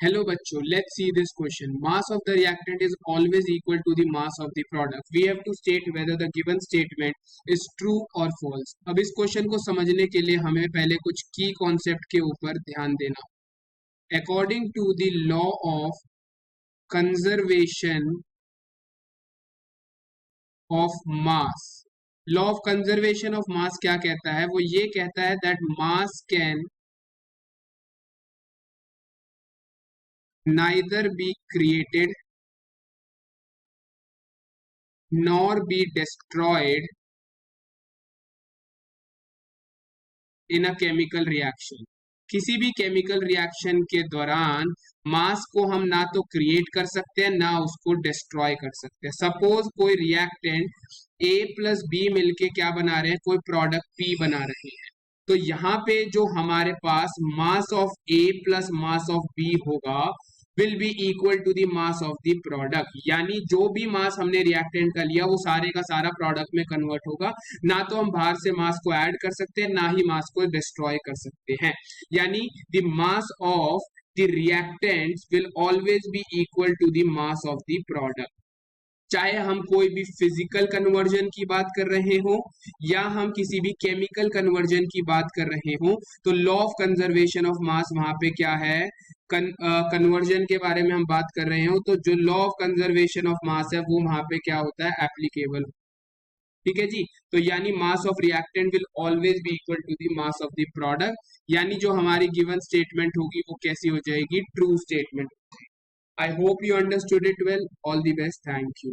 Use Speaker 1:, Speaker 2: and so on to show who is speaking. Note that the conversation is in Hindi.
Speaker 1: Hello बच्चों, let's see this question. Mass of the reactant is always equal to the mass of the product. We have to state whether the given statement is true or false. अब इस क्वेश्चन को समझने के लिए हमें पहले कुछ की कॉन्सेप्ट के ऊपर ध्यान देना. According to the law of conservation of mass, law of conservation of mass क्या कहता है? वो ये कहता है that mass can neither be created nor be destroyed in a chemical reaction. किसी भी केमिकल रिएक्शन के दौरान मास को हम ना तो क्रिएट कर सकते हैं ना उसको डिस्ट्रॉय कर सकते हैं. सपोज कोई रिएक्टेंट ए प्लस बी मिलके क्या बना रहे हैं, कोई प्रोडक्ट पी बना रहे हैं. तो यहाँ पे जो हमारे पास mass of a plus mass of b होगा will be equal to the mass of the product. यानी जो भी मास हमने रिएक्टेंट का लिया वो सारे का सारा प्रोडक्ट में कन्वर्ट होगा. ना तो हम बाहर से मास को ऐड कर सकते हैं ना ही मास को डिस्ट्रॉय कर सकते हैं. यानी the mass of the reactants will always be equal to the mass of the product. चाहे हम कोई भी फिजिकल कन्वर्जन की बात कर रहे हो या हम किसी भी केमिकल कन्वर्जन की बात कर रहे हो, तो law of conservation of mass वहां पे क्या है, कन्वर्जन के बारे में हम बात कर रहे हो तो जो law of conservation of mass है वो वहां पे क्या होता है, एप्लीकेबल. ठीक है जी. तो यानी mass of reactant will always be equal to the mass of the product. यानी जो हमारी गिवन स्टेटमेंट होगी वो कैसी हो जाएगी, true statement. I hope you understood it well. All the best. Thank you.